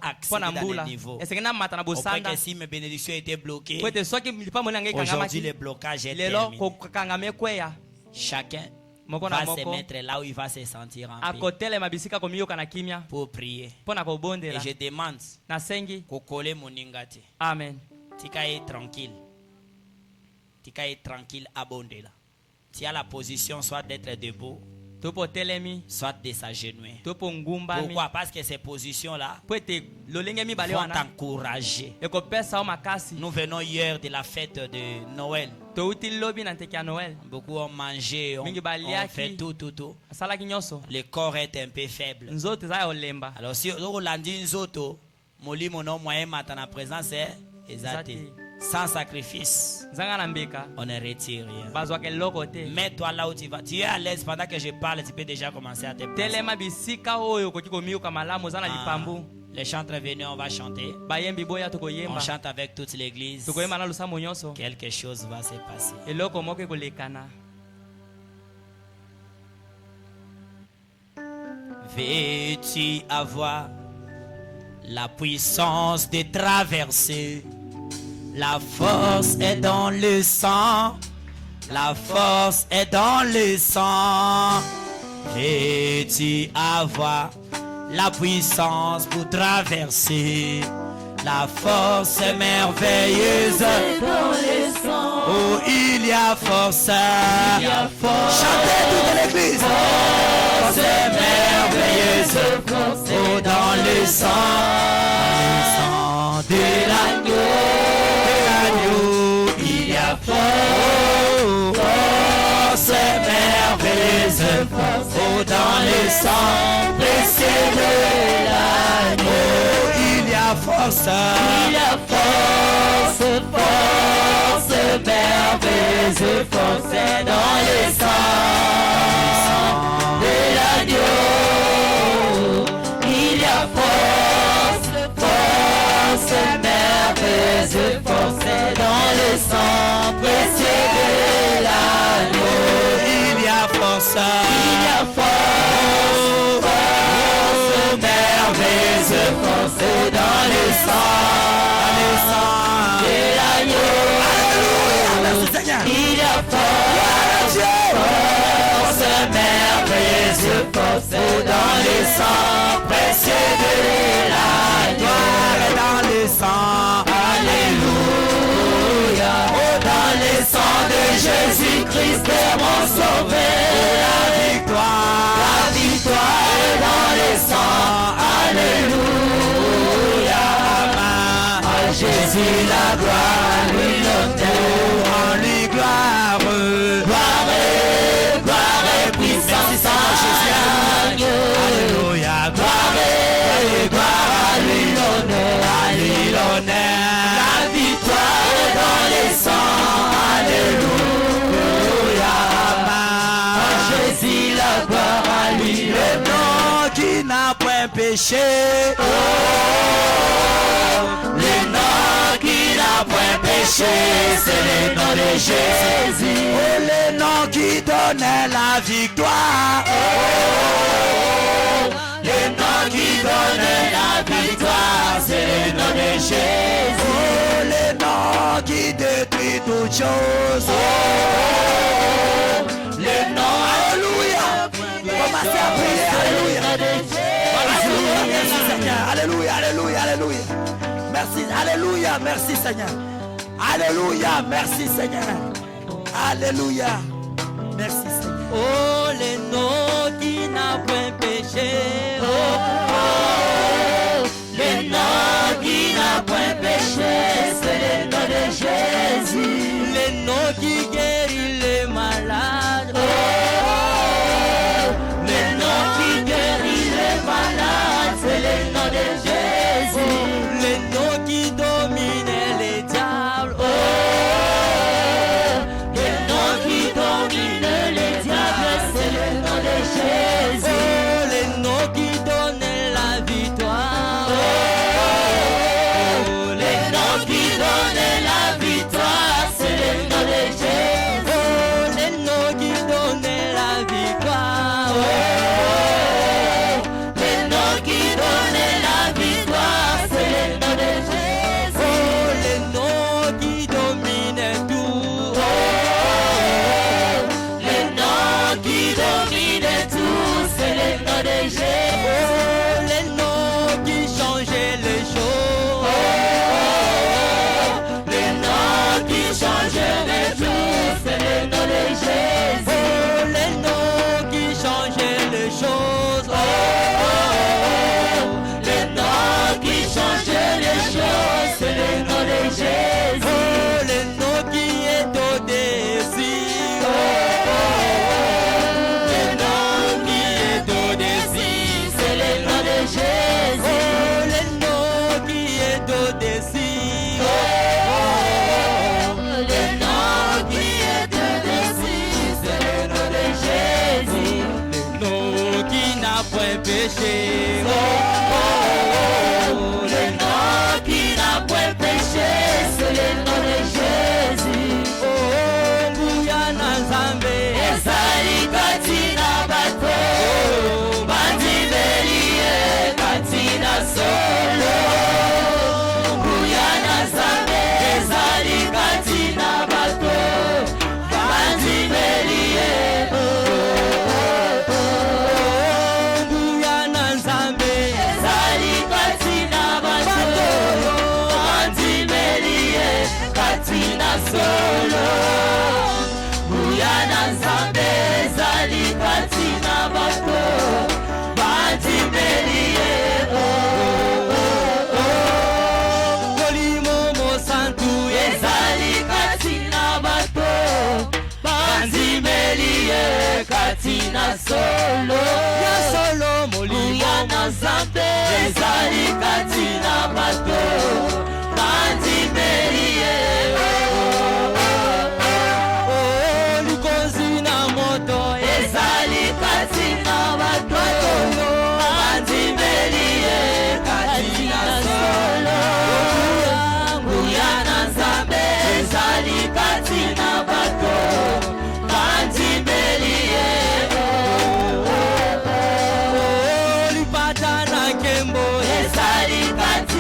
accéder dans les niveaux. Au point que si mes bénédictions étaient bloquées, aujourd'hui le blocage est terminé. Chacun va se mettre là où il va se sentir en paix pour prier. Et je demande kokole moningati. Amen. Tika est tranquille. Tika est tranquille abondé là. Tu as la position soit d'être debout, soit de s'agenouiller. Pourquoi? Parce que ces positions-là vont t'encourager. Nous venons hier de la fête de Noël. Beaucoup ont mangé, ont fait tout. Le corps est un peu faible. Alors si on l'a dit, molimo no moyen matin en présence est exacté. Sans sacrifice, on ne retire rien. Mets-toi là où tu vas. Tu es à l'aise pendant que je parle, tu peux déjà commencer à te placer. Les chants venus, on va chanter. On chante avec toute l'église. Quelque chose va se passer. Veux-tu avoir la puissance de traverser? La force est dans le sang. La force est dans le sang. Veux-tu avoir la puissance pour traverser? La force est merveilleuse dans le sang. Oh, il y a force. Chantez toute l'église. Force est merveilleuse. Oh, dans le sang. Le sang de l'agneau. Il y a force merveilleuse, oh, dans le sang précieux de l'agneau. Il y a force merveilleuse, force dans le sang de l'agneau. Il y a force merveilleuse, force dans le sang précieux de l'agneau. Il y a force merveilleuse, force dans le sang de l'agneau. Il y a force merveilleuse, force dans le sang précieux de l'agneau. Dans le sang, alléluia. Oh, dans le sang de Jésus-Christ, mon sauveur. La victoire est dans le sang, alléluia. À Jésus la gloire, à lui l'honneur, en lui gloire et puissance à Jésus. Alléluia, gloire à lui l'honneur, la victoire est dans les sangs, alléluia. À Jésus la gloire, à lui le nom qui n'a point péché. Oh, le nom qui n'a point péché, c'est le nom de Jésus. Oh, le nom qui donnait la victoire. Oh, le nom qui donnait la victoire, c'est le nom de Jésus. Oh, le nom qui détruit toutes choses. Oh, le nom, alléluia. Commencez à prier, alléluia. Merci Seigneur, alléluia, alléluia, alléluia. Merci, alléluia, merci Seigneur. Alléluia, merci Seigneur. Alléluia, merci Seigneur. Oh, le nom qui n'a point péché. Oh, le nom qui n'a point péché, c'est le nom de Jésus. Le nom qui guérit les malades. Oh, le nom qui guérit les malades, c'est le nom de Jésus. Le nom qui domine les diables. Oh, le nom qui domine les diables, c'est le nom de Jésus. Oh, le nom qui donne la vie. katina solo ya solo molimo na nzambe ezali katina bato bandimelie likonzi na moto ezali katina bato bandimelie katina solo nguya na nzambe ezali katina bato bandimelie lipata na kembo ezali katina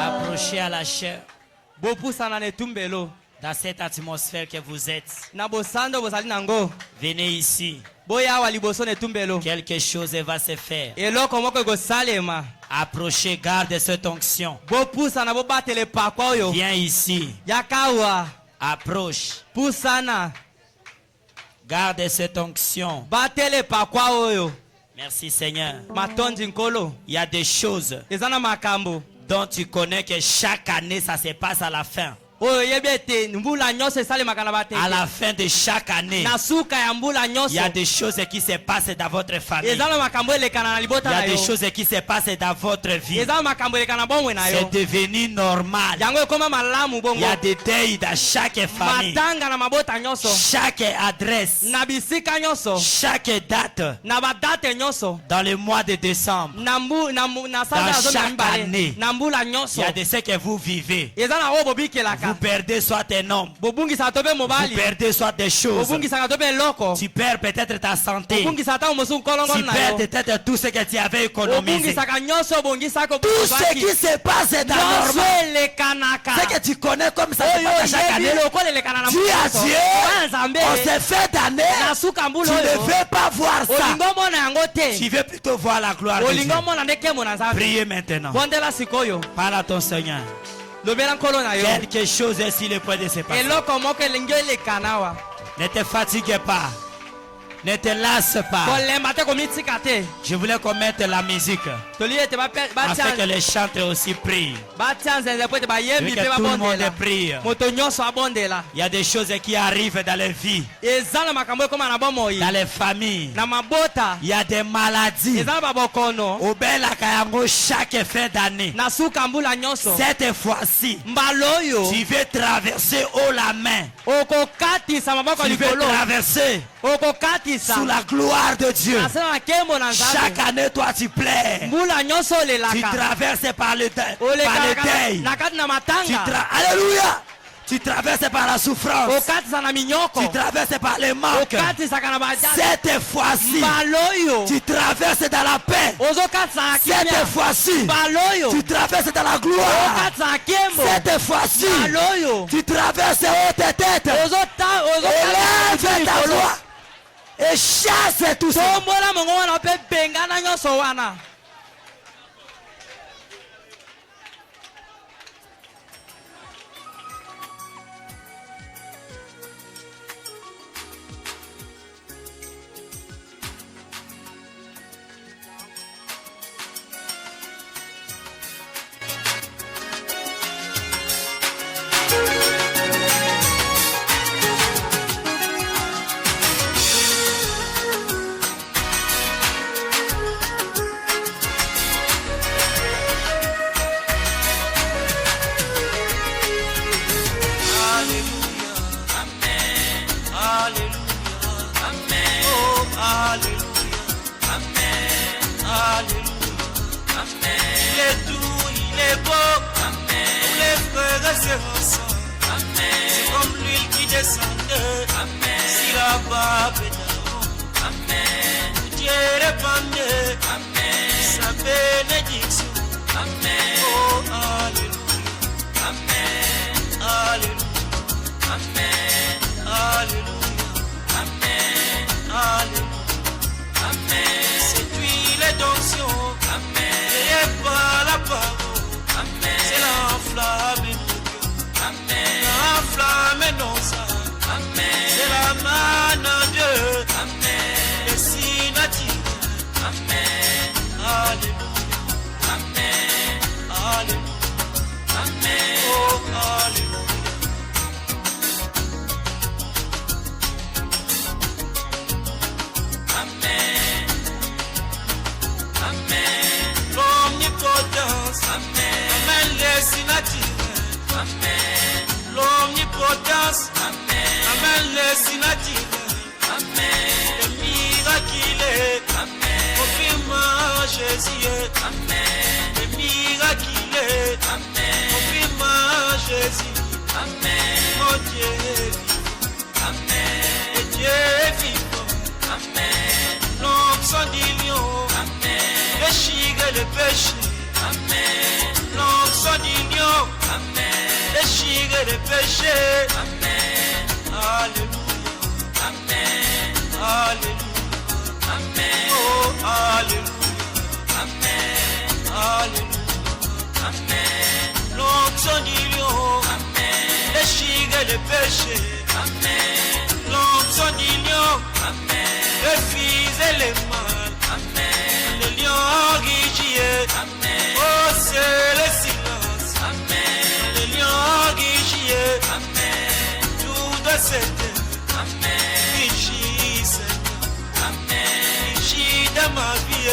Approchez à la chair. Dans cette atmosphère que vous êtes, venez ici. Quelque chose va se faire. Approchez, garde cette onction. Viens ici. Approche. Garde cette onction. Merci Seigneur. Il y a des choses dont tu connais que chaque année ça se passe à la fin. À la fin de chaque année, il y a des choses qui se passent dans votre famille. Il y a des choses qui se passent dans votre vie. C'est devenu normal. Il y a des deuils dans chaque famille. Chaque adresse. Chaque date. Dans le mois de décembre. Dans chaque année. Il y a de ce que vous vivez. Vous perdez soit un homme, vous perdez soit des choses, tu perds peut-être ta santé, tu perds peut-être tout ce que tu avais économisé. Tout ce qui se passe dans normal, ce que tu connais comme ça se passe chaque année, tu as Dieu, on se fait d'année, tu ne veux pas voir ça, tu veux plutôt voir la gloire de Dieu. Priez maintenant, parle à ton Seigneur. Quelque chose est sur le point de se passer. Ne te fatigue pas. Ne te lasse pas. Je voulais qu'on mette la musique afin que les chanteurs aussi prient. Que tout le monde prie. Il y a des choses qui arrivent dans les vies, dans les familles. Il y a des maladies. Chaque fin d'année, cette fois-ci, tu veux traverser haut la main. Tu veux traverser sous la gloire de Dieu. Chaque année, toi tu plais. Tu traverses par le deuil. Alléluia. Tu traverses par la souffrance. Tu traverses par les manques. Cette fois-ci, tu traverses dans la paix. Cette fois-ci, tu traverses dans la gloire. Cette fois-ci, tu traverses haute tête. Élève ta voix et chasse tout ça. C'est comme l'huile qui descendait sur la barbe d'Aaron. Dieu répandait sa bénédiction. Oh, alléluia. Alléluia. Alléluia. Alléluia. Cette huile est potence. Amen. Les sinatines. Le miracle. Confirme Jésus. Le miracle. Confirme Jésus. Mon Dieu vivant. Et Dieu vivant. L'onction du lion. Déchire le péché. L'onction du lion. Déchire le péché. Alléluia. Alléluia. Oh, alléluia. Alléluia. L'onction du lion. Déchire le péché. L'onction du lion. Refuse les mal. Le lion guichie. Oh, c'est le silence. Le lion guichie. Tout doit s'éteindre. Guichie, Seigneur. Guichie dans ma vie.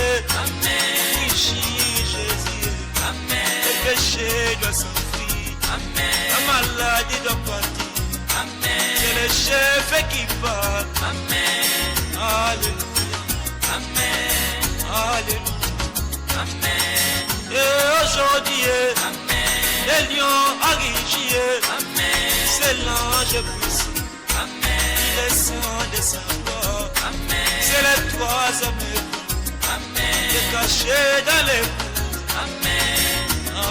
Guichie, Jésus. Le péché doit s'enfuir. La maladie doit partir. C'est le chef qui parle. Alléluia. Alléluia. Et aujourd'hui, le lion a guichi. C'est l'ange puissant. Il descend de sa voix. C'est les trois hommes. Il est caché dans les bouts.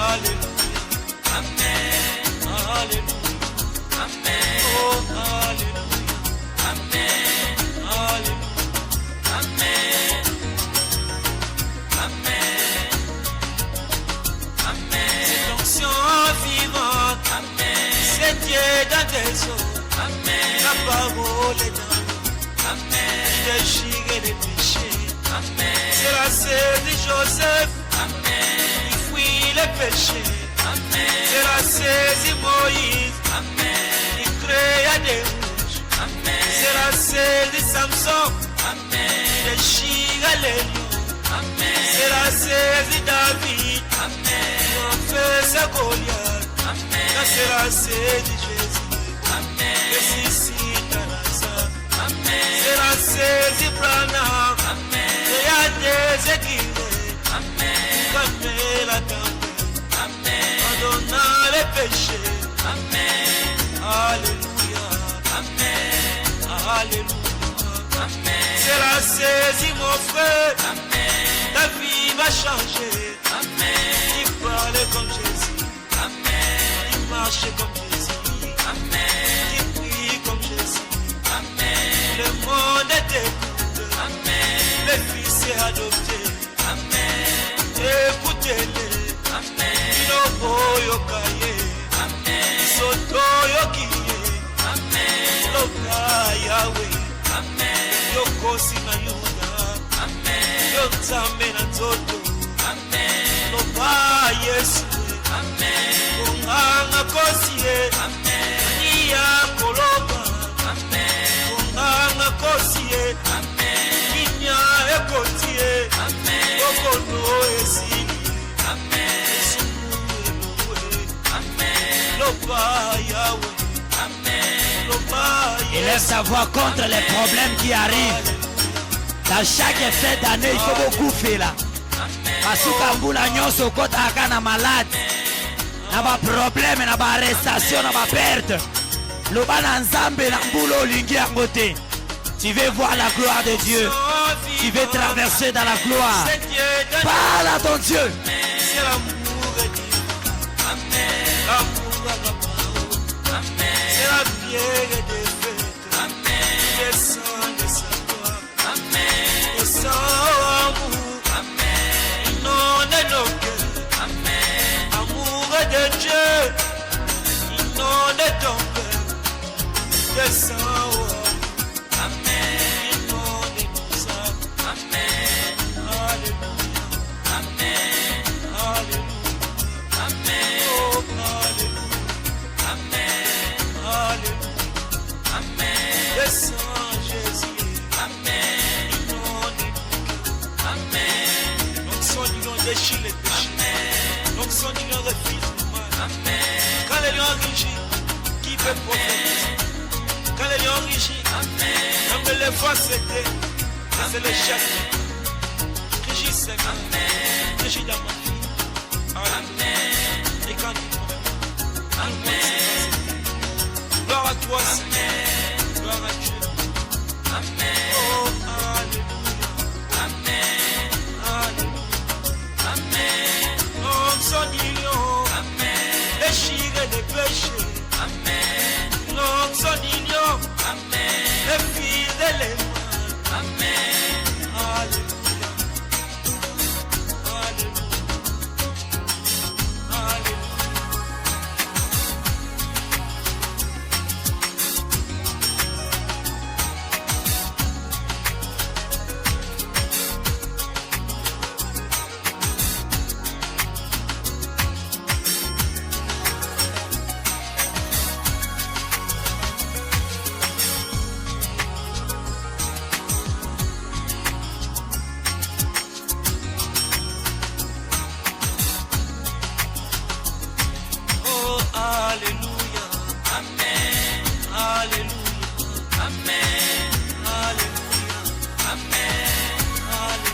Alléluia. Alléluia. Oh, alléluia. Alléluia. C'est l'onction vivante. C'est Dieu dans tes eaux. La parole est dans l'eau. Il déchire les péchés. C'est la sève de Joseph. Il fuit les péchés. C'est la sève de Moïse. Il créa des rouges. C'est la sève de Samson. Il déchire les lions. C'est la sève de David. Il en fait sa Goliath. C'est la sève de Jésus. Ressuscite Lazare. C'est la sève de Branham. Et à des équilés. Calmer la tempête. Pardonnant les péchés. Alléluia. Alléluia. C'est la saisie, mon frère. Ta vie va changer. Tu parles comme Jésus. Tu marches comme Jésus. Tu pries comme Jésus. Le monde t'écoute. Le Fils est adopté. Écoutez-les. Soto yokiye. Loka Yahweh. Yokosi na Yuda. Yotzame na Zoto. Loka Yesu. Kunganga kosiye. Iya koloba. Kunganga kosiye. Kinya ekotiye. Okono esili. Il lève sa voix contre les problèmes qui arrivent. Dans chaque fin d'année, il faut beaucoup faire là. Parce que mbula nyonso kota akana malade. Na ba problème, na ba arrestation, na ba perte. Loba na nzambe na mbula olingi yango te. Tu veux voir la gloire de Dieu. Tu veux traverser dans la gloire. Parle à ton Dieu. C'est l'amour de Dieu. L'amour c'est la pierre des fêtes. Descend de sa gloire. Descend amour. Inonde nos cœurs. Amour de Dieu. Inonde ton cœur. Descend amour. Inonde nos âmes. Alléluia. Alléluia. Oh, alléluia. Alléluia. Descends Jésus. Inonde nos cœurs. L'onction du lion déchire les péchés. L'onction du lion refuse le mal. Quand le lion rugit, qui fais prophétiser. Quand les lions rugissent, même les fois c'était, c'est le chef. Rugis Seigneur, rugis dans ma vie. Amen. Et quand tu prends, Amen. Gloire à toi Seigneur, gloire à Dieu. Amen. Oh, alléluia. Amen. Alléluia. Amen. Non, son union. Amen. Déchirer les péchés. Amen. Non, son union. Amen. Les filles de l'émoi. Amen. Alléluia. Alléluia. Alléluia. Alléluia, Amen, Alléluia, Amen, Alléluia, Amen, Alléluia,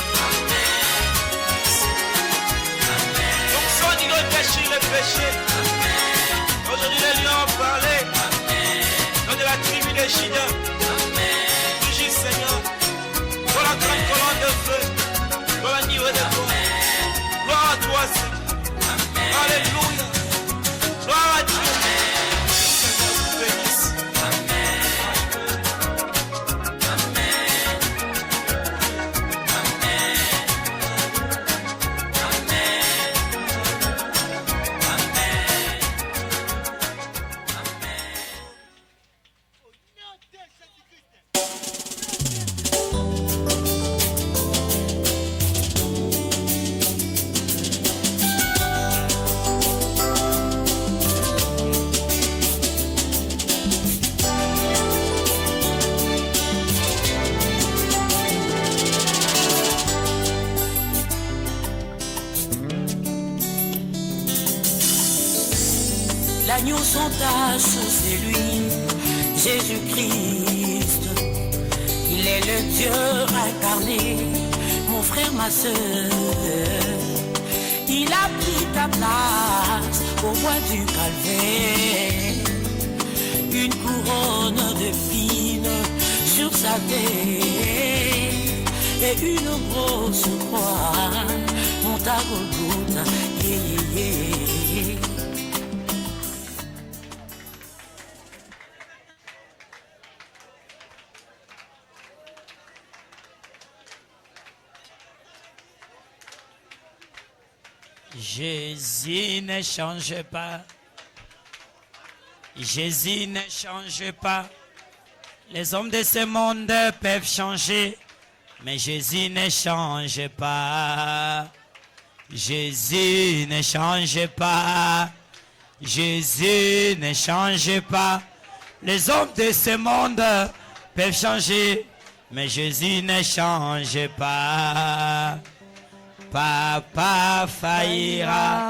Amen, Amen, Amen. Donc soit dit le péché, Amen. Aujourd'hui les lions ont parlé, Amen. Dans de la tribu de Juda, Amen. Rugis Seigneur, pour la grande colonne de feu. Gloire à toi, Seigneur. Alléluia. Gloire à Dieu. Seigneur, vous bénisse. L'agneau sans tache, c'est lui, Jésus-Christ. Il est le Dieu incarné, mon frère, ma soeur. Il a pris ta place au bois du calvaire. Une couronne d'épines sur sa tête et une grosse croix monte à Golgotha. Yeah, yeah, yeah. Jésus ne change pas. Jésus ne change pas. Les hommes de ce monde peuvent changer, mais Jésus ne change pas. Jésus ne change pas. Jésus ne change pas. Les hommes de ce monde peuvent changer, mais Jésus ne change pas. Papa faillira,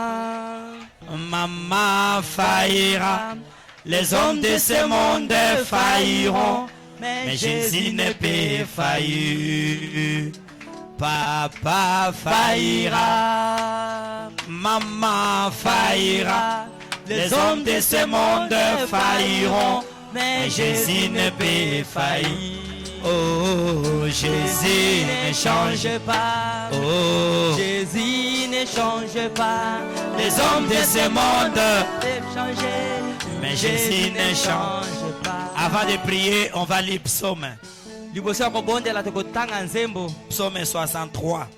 maman faillira, les hommes de ce monde failliront, mais Jésus ne peut faillir. Papa faillira, maman faillira, les hommes de ce monde failliront, mais Jésus ne peut faillir. Oh, Jésus ne change pas. Oh, Jésus ne change pas. Les hommes de ce monde peuvent changer, mais Jésus ne change pas. Avant de prier, on va lire Psaume. Psaume 63.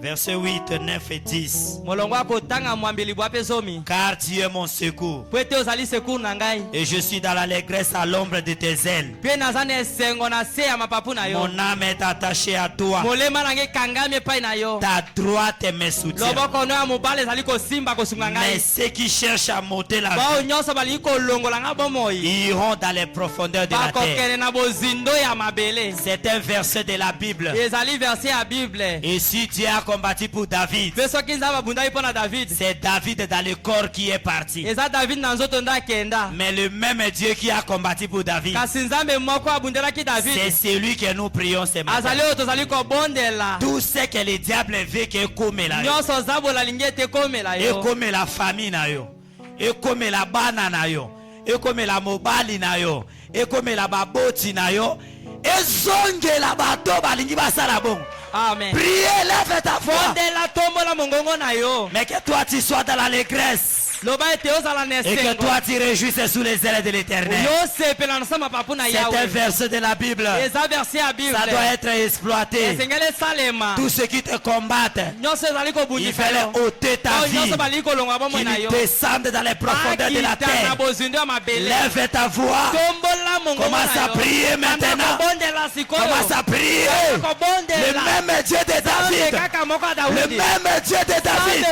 Versets 8, 9 et 10. Car tu es mon secours, et je suis dans l'allégresse à l'ombre de tes ailes. Mon âme est attachée à toi, ta droite me soutient. Mais ceux qui cherchent à m'ôter la vie iront dans les profondeurs de la terre. C'est un verset de la Bible Et si Dieu a combattu pour David, c'est David dans le corps qui est parti. Mais le même Dieu qui a combattu pour David, c'est celui que nous prions ce matin. Tout ce que le diable veut que comme la et comme la famille na yo, et comme la bana na yo, et comme la mobali na yo, et comme la baboti na yo, et zonge la bato balingi basala bon. Amen. Priez, lève ta voix. Mais que toi tu sois dans l'allégresse. Et que toi tu réjouisses sous les ailes de l'Éternel. C'est un verset de la Bible. Ça doit être exploité. Tous ceux qui te combattent, il fallait ôter ta vie, qu'ils descendent dans les profondeurs de la terre. Lève ta voix. Commence à prier maintenant. Commence à prier. Le même Dieu de David. Le même Dieu de David.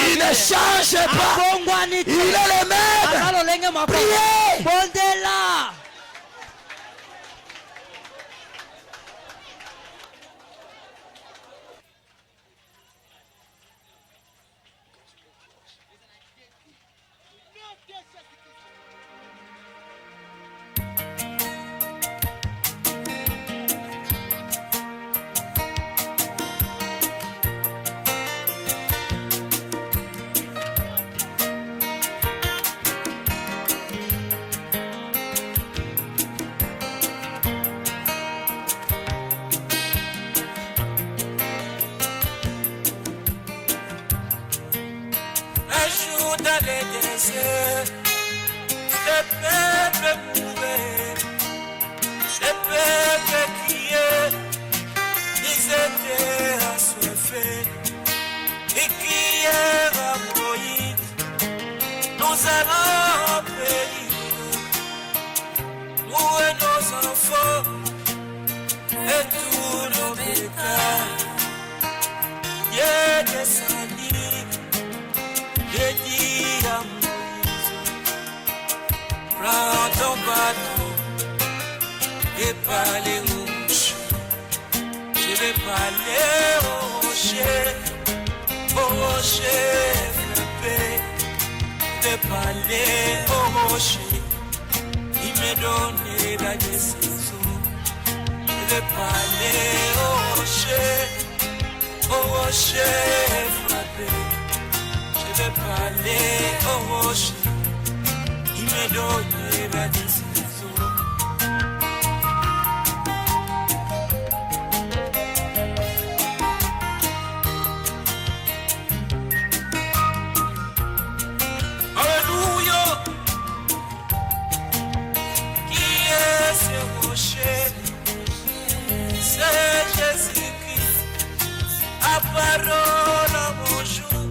Il ne change pas. Il est le même. Priez. Dans les déserts, le peuple pouvait, le peuple criait, ils étaient assoiffés, et crièrent à Moïse, nous allons périr, nous et nos enfants, et tous nos bétails. Il est descendu. J'ai dit à Moïse, prends ton bateau et parle au rocher. Je vais parler au rocher frappé. Je vais parler au rocher, il me donne la décision. Je vais parler au rocher frappé. Je vais parler au rocher, il me donne la décision. Alléluia. Qui est ce rocher? C'est Jésus-Christ, à parole à mon jour.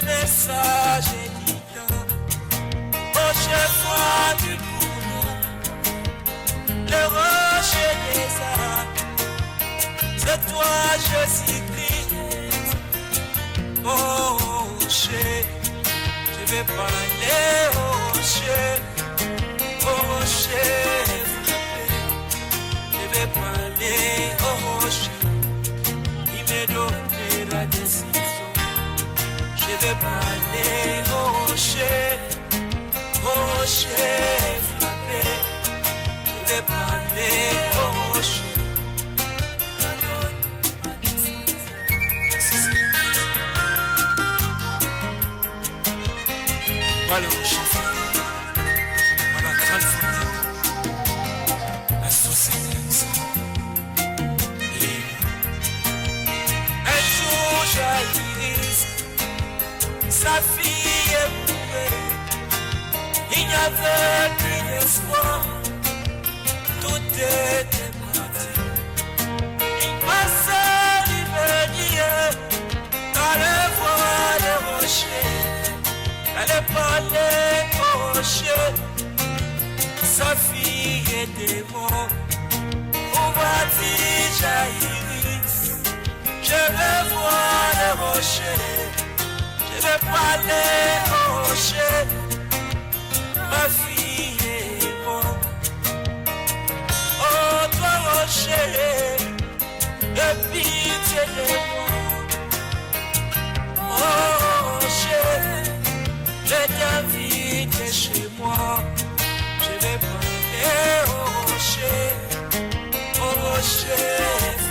Message éditant au chef du boulot, le rocher des âmes, c'est toi Jésus-Christ. Oh rocher, je vais parler au rocher frappé. Je vais parler au rocher, il me donne la décision. Je vais parler au rocher frappé. Je vais parler au rocher. Voilà le rocher frappé. Voilà la grande famille. La société. Un jour jaillit. Sa fille est mourue, il n'y avait plus d'espoir, tout était parti. Il passait, il venait, allait voir le rocher, allait parler au rocher. Sa fille était morte, on va dire jaillir. Je vais voir le rocher. Je vais parler au rocher, ma fille est morte. Oh, toi rocher,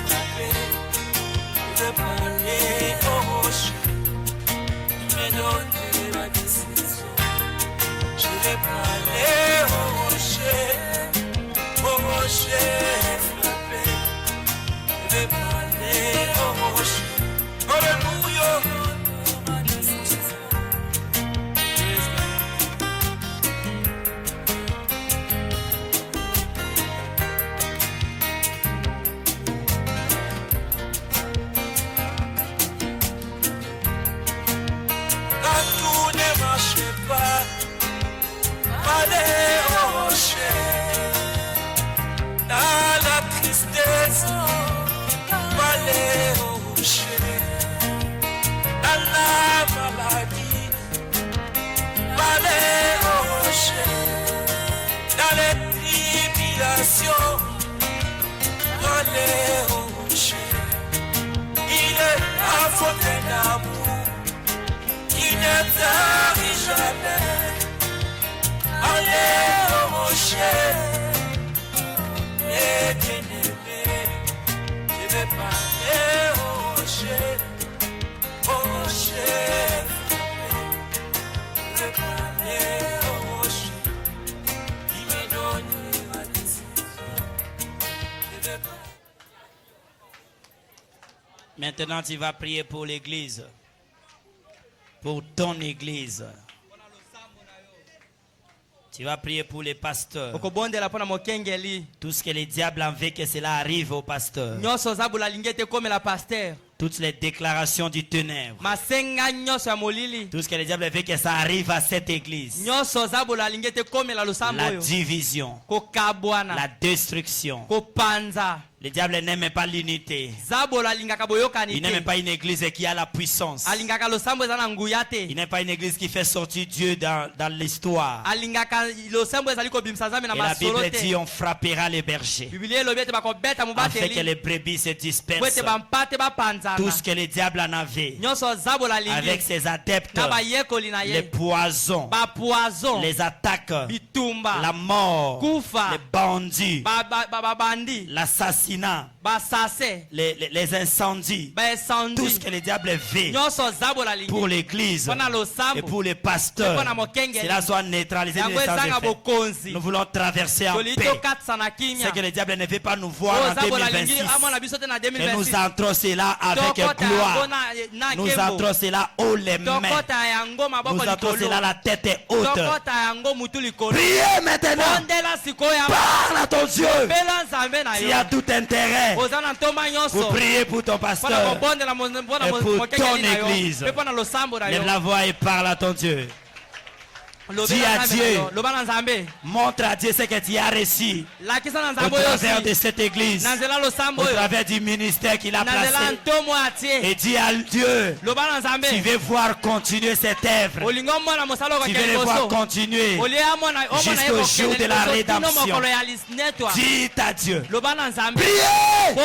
frappé. Je vais parler au rocher. Il m'a donné ma décision. Je vais parler au rocher. Au rocher frappé. Je vais parler au rocher. Alléluia. Allez au rocher, dans la tristesse, allez au rocher, dans la maladie, allez au rocher, dans les tribulations, allez au rocher. Il est la faute d'un amour qui ne tarit jamais. Allez au rocher, les bien-aimés, je vais parler au rocher, je vais parler au rocher, il m'a donné ma décision, je vais parler. Maintenant, tu vas prier pour l'église, pour ton église. Tu vas prier pour les pasteurs. Tout ce que les diables en veut que cela arrive au pasteur. Toutes les déclarations du ténèbre. Tout ce que les diables veulent que ça arrive à cette église. La division. La destruction. Le diable n'aime pas l'unité. Il n'aime pas une église qui a la puissance. Il n'aime pas une église qui fait sortir Dieu dans l'histoire. Et la Bible dit on frappera les bergers afin que les brebis se dispersent. Tout ce que le diable en avait avec ses adeptes, les poisons, les attaques, la mort, les bandits, l'assassinat, les incendies, tout ce que le diable veut pour l'église et pour les pasteurs, cela soit neutralisé. Nous voulons traverser en paix. C'est que le diable ne veut pas nous voir en 2026. Et nous entrons cela avec gloire. Nous entrons cela haut les mains. Nous entrons cela la tête haute. Priez maintenant. Parle à ton Dieu. S'il y a tout intérêt pour prier pour ton pasteur et pour ton église, lève la voix et parle à ton Dieu. Dis à Dieu, montre à Dieu ce que tu as reçu au travers de cette église, au travers du ministère qu'il a placé. Et dis à Dieu, tu veux voir continuer cette œuvre, tu veux le voir continuer jusqu'au jour de la rédemption. Dis à Dieu, priez.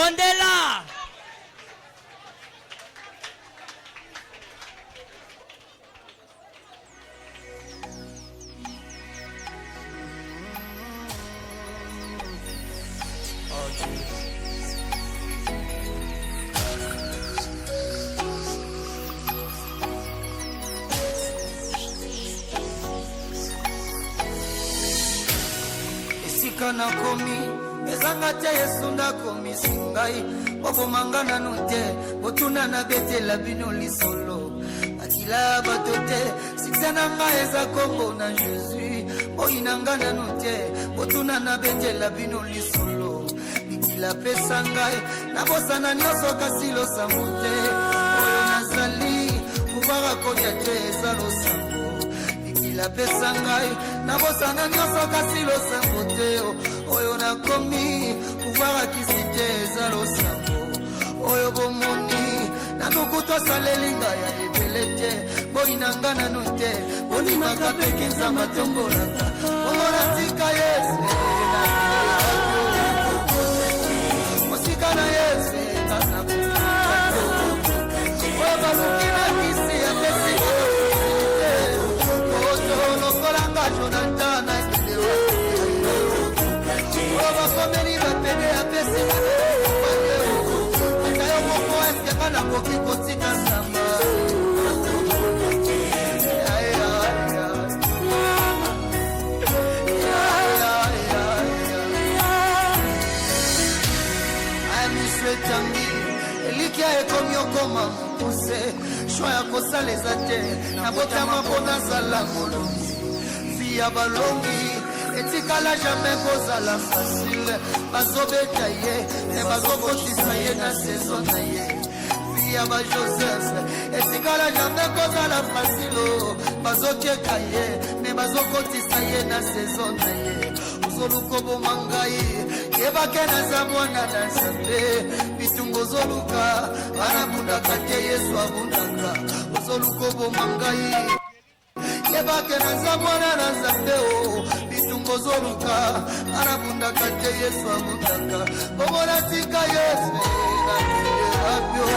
esika nakomi ezanga te Yesu ndakomisi ngai obomanga nanu te botuna na betela bino lisolo akila bato te sikisa na ngai eza kombo na Jésus boyina nga nanu te botuna na betela bino lisolo mikila pesa ngai nabosana nyonso kasi losango te oyo nazali pouvoir akonya te eza losango la pesa ngai nabosana nyonso kasi losango te oyo nakomi pouvoir akisi te eza losango oyo bomoni nanuku tosaleli ngai ya ebele te boyina nga nanu te bonimaka peke nzambe atombolaka bongo natika Yesu mosika na Yesu oyo baluki na kisi ya pesi Jonathan Aguilera Oba komeri ba pede a pesi nakoki kotika nzamba elikia ekomi okoma mokuse shwa ya kosala eza te nabotama mpo nazala molongi vi ya balongi etikala jamai kozala fasile bazobeta ye me bazokotisa ye na saison na ye vi ya bajoseph etikala jamai kozala fasile bazokeka ye me bazokotisa ye na saison na ye ozoluka oboma ngai yebake naza mwana na nzambe bitumba ozoluka banabundaka te yesu abundaka ozoluka oboma ngai yebake naza mwana na nzambe bitumba ozoluka banabundaka te yesu abundaka bomona tika yesu abio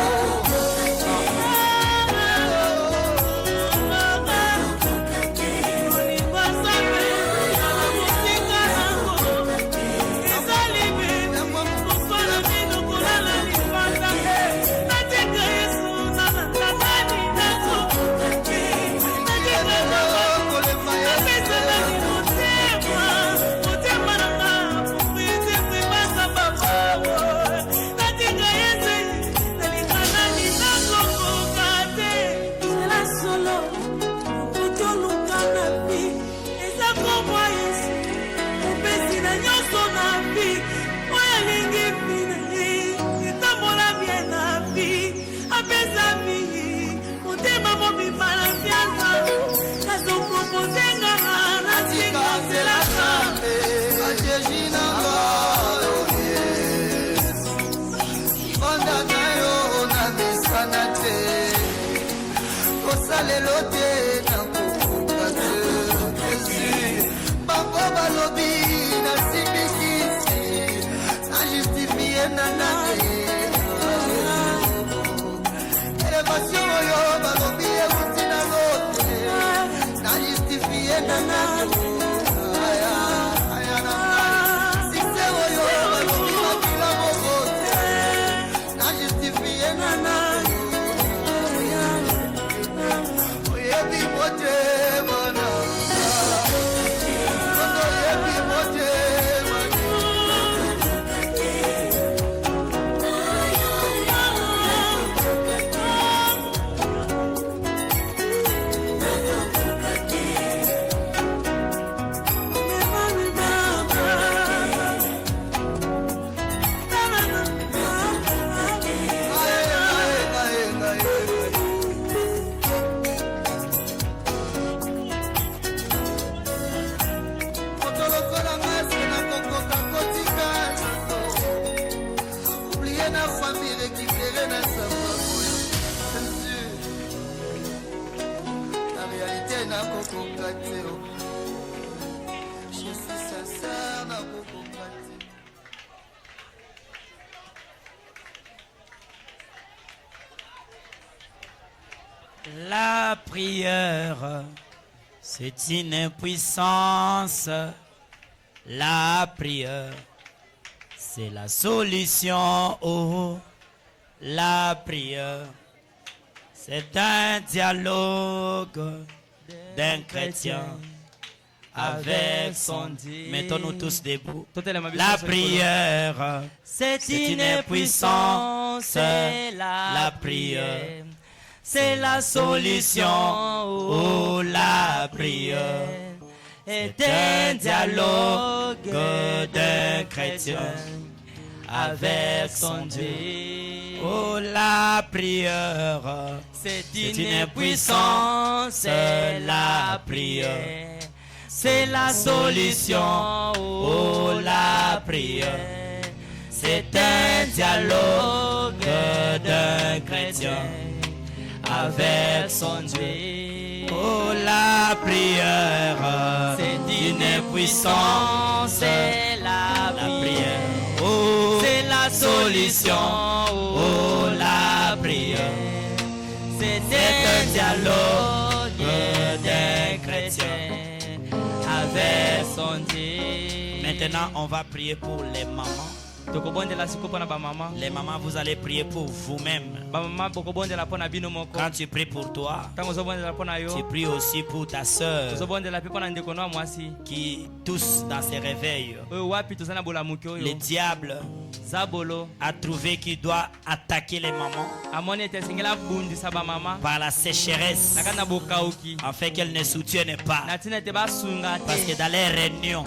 lelote na kukuka Yesu bako balobi na sibikisi na justifie na nane elevation yo balobi euti na lote na justifie na nane sise yo balobi na kila mokote na justifie na nane La prière, c'est une impuissance. La prière, c'est la solution. Oh, la prière, c'est un dialogue d'un chrétien avec son Dieu. Mettons-nous tous debout. La prière, c'est une impuissance. La prière, c'est la solution. Oh, la prière est un dialogue d'un chrétien avec son Dieu. Oh, la prière, c'est une puissance. La prière, c'est la solution. Oh, la prière, c'est un dialogue d'un chrétien avec son Dieu. Oh, la prière, c'est une puissance. La prière, oh, c'est la solution. Oh, la prière, c'est un dialogue d'un chrétien avec son Dieu. Maintenant, on va prier pour les mamans. Les mamans, vous allez prier pour vous-même. Quand tu pries pour toi, tu pries aussi pour ta soeur qui tousse dans ses réveils. Le diable a trouvé qu'il doit attaquer les mamans par la sécheresse, afin qu'elles ne soutiennent pas. Parce que dans les réunions,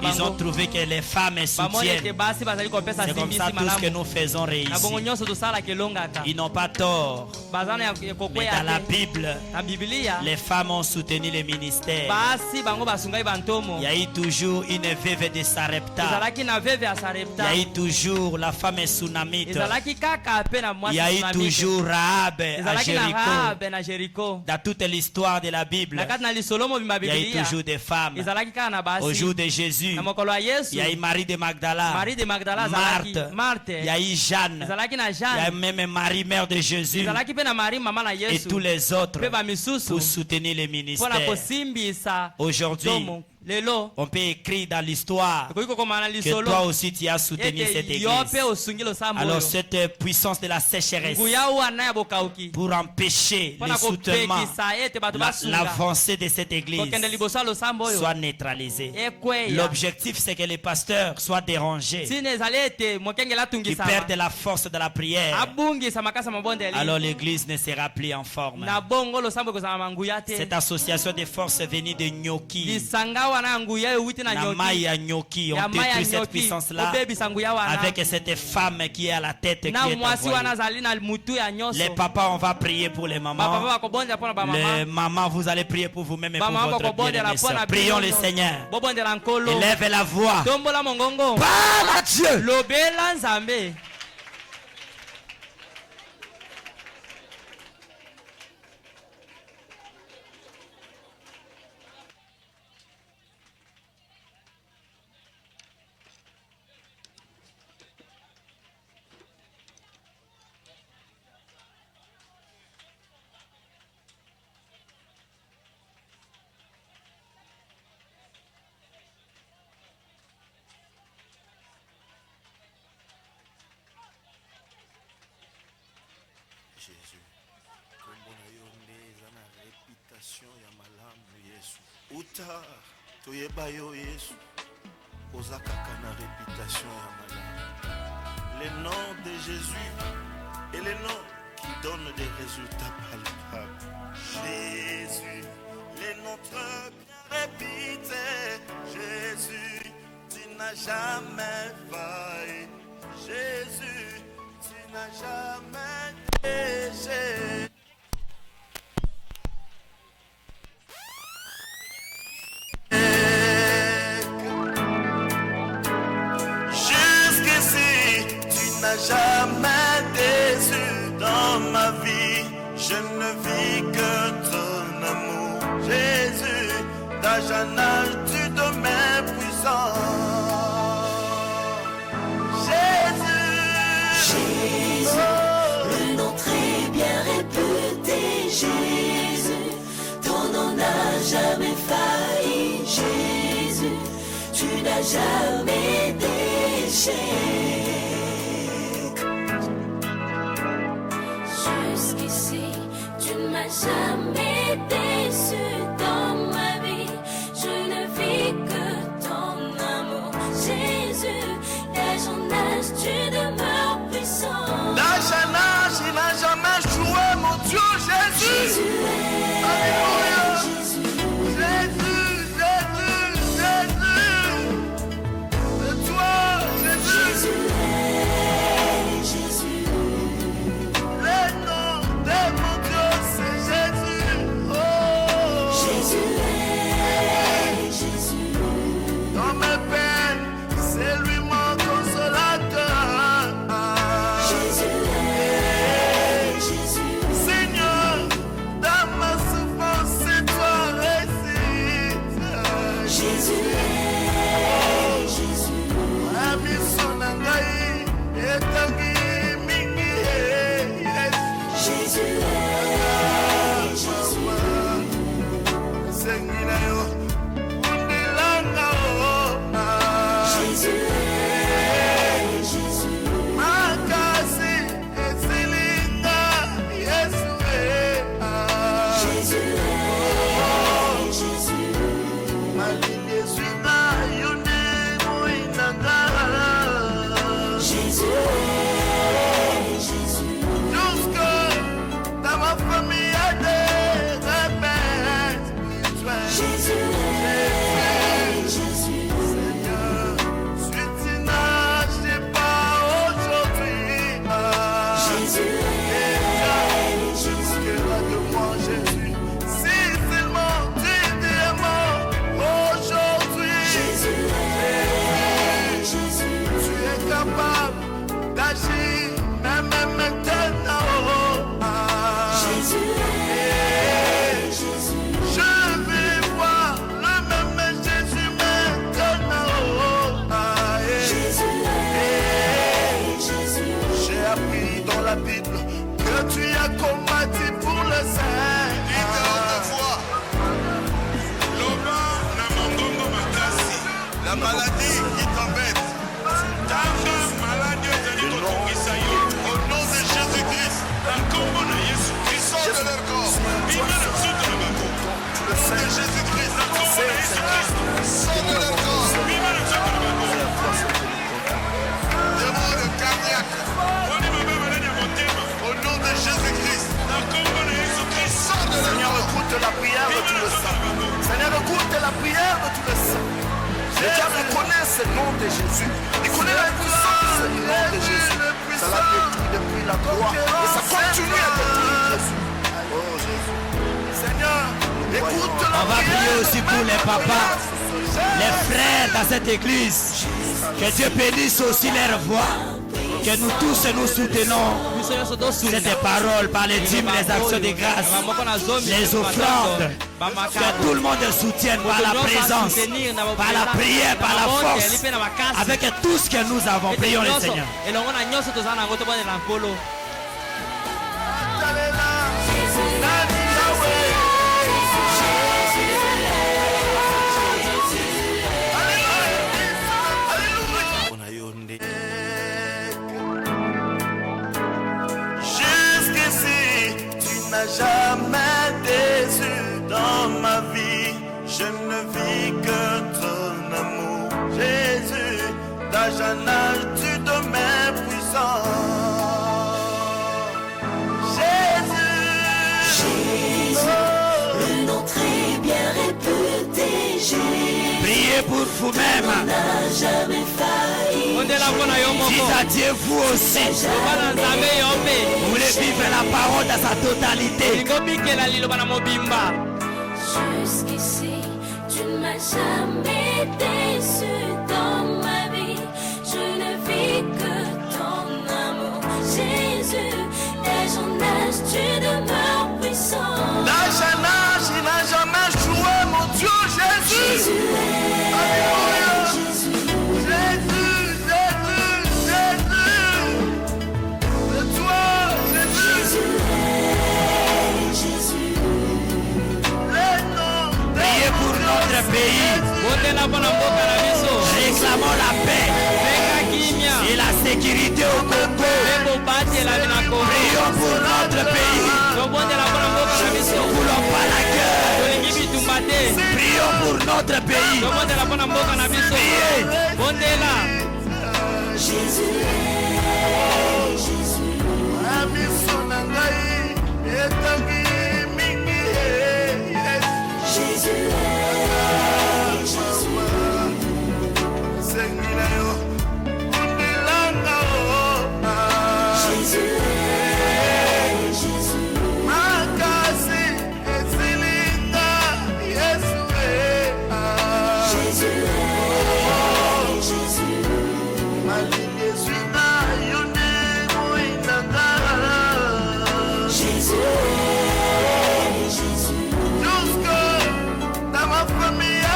ils ont trouvé que les femmes soutiennent. C'est comme ça tout ce que nous faisons réussir. Ils n'ont pas tort. Mais dans la Bible, les femmes ont soutenu les ministères. Il y a eu toujours une veuve de Sarepta. Il y a eu toujours la femme Sunamite. Il y a eu toujours Rahab à Jéricho. Dans toute l'histoire de la Bible, il y a eu toujours des femmes. Au jour de Jésus, il y a eu Marie de Magdala, Marthe, il y a eu Jeanne, il y a même Marie, mère de Jésus, et tous les autres pour soutenir les ministères. Aujourd'hui, on peut écrire dans l'histoire que toi aussi tu as soutenu cette église. Alors cette puissance de la sécheresse pour empêcher le soutènement, l'avancée de cette église soit neutralisée. L'objectif c'est que les pasteurs soient dérangés, qu'ils perdent la force de la prière. Alors l'église ne sera plus en forme. Cette association de forces venue de Nyoki, Namaya Nyoki, ont détruit cette puissance-là avec cette femme qui est à la tête qui est envoyée. Les papas, on va prier pour les mamans. Les mamans, vous allez prier pour vous-même et pour votre bien-aimé soeur. Prions le Seigneur. Élève la voix. Parle à Dieu. Jésus, kombo na yo nde eza na réputation ya malamu Yesu. Uta toyeba yo Yesu, oza kaka na réputation ya malamu. Le nom de Jésus est le nom qui donne des résultats palpables. Jésus, le notre répété. Jésus, tu n'as jamais failli. Jésus, tu n'as jamais péché. Jusqu'ici, tu n'as jamais déçu dans ma vie. Je ne vis que ton amour. Jésus, dans un âge, tu demeures puissant. Jésus, le nom très bien réputé. Jésus, ton nom n'a jamais failli. Jésus, tu n'as jamais d'échec. Jusqu'ici, tu ne m'as jamais déçu dans ma vie. Je ne vis que ton amour. Jésus, d'âge en âge, tu demeures puissant. D'âge en âge, il n'a jamais joué, mon Dieu, Jésus. Jésus est. Alléluia. Jésus. Jésus, Jésus, Jésus. C'est toi, Jésus. Jésus est. Jésus. Le nom de mon Dieu, c'est Jésus. Oh. Jésus est. Jésus. Dans mes peines, c'est lui mon consolateur. Jésus est. Jésus. Seigneur, dans ma souffrance, c'est toi récit. Jésus est. Jésus. Ami sonangai, etangi mingi. Jésus est. Jésus. Sengina yo, undilanga o. Jésus est. La maladie qui t'embête. Au nom de Jésus-Christ. Sors de leur corps. Au nom de Jésus-Christ. Sors de leur corps. Démon cardiaque. Au nom de Jésus-Christ. Sors de leur corps. Seigneur, écoute la prière de tout le sang. Seigneur, écoute la prière de tout le sang. Les gens reconnaissent ce nom de Jésus. Ils connaissent la puissance du nom de Jésus. Ça l'a détruit depuis la croix. Et ça continue à détruire Jésus. Oh Jésus. Seigneur, écoute la prière. On va prier aussi pour les papas, les frères dans cette église. Que Dieu bénisse aussi leur voix. Que nous tous nous soutenons cette paroles par les dîmes, les actions de grâce, les offrandes. Que tout le monde soutienne par la présence, par la prière, par la force, avec tout ce que nous avons. Prions le Seigneur. Jamais déçu dans ma vie, je ne vis que ton amour. Jésus, d'âge en âge, tu demeures puissant. Jésus, le nom très bien réputé, Jésus. Priez pour vous-même. N'a jamais failli. Dites à Dieu vous aussi. Vous voulez vivre la parole dans sa totalité. Jusqu'ici, tu ne m'as jamais déçu dans ma vie. Je ne vis que ton amour, Jésus. D'âge en âge, tu demeures puissant. D'âge en âge, il n'a jamais joué, mon Dieu, Jésus. Jésus est Alléluia. Jésus. Priez pour notre pays. Réclamons la paix et la sécurité au Congo. Prions pour notre pays. Nous ne voulons pas la guerre. Prions pour notre pays. Priez. Jésus est Jésus. Jésus est Jésus. Jésus est Jésus.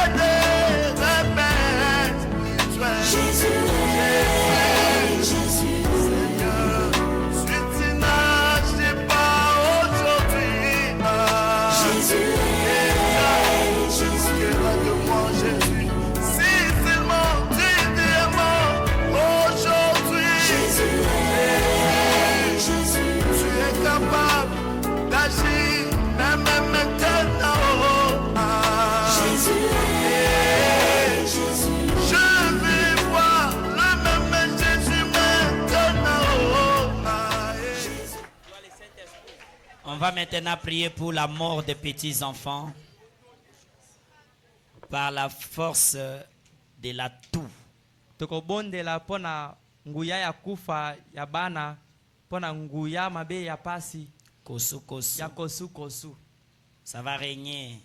Jésus est Jésus. Jésus est Jésus. Jésus est Jésus. Jésus est Jésus. Jésus est Jésus. Tu es capable d'agir même maintenant. Jésus est Jésus. Je vais voir le même Jésus maintenant. On va maintenant prier pour la mort des petits enfants par la force de la toux. Tokobondela pona nguya ya kufa ya bana pona nguya mabe ya pasi Kosu, kosu. ya kosu kosu. Ça va régner.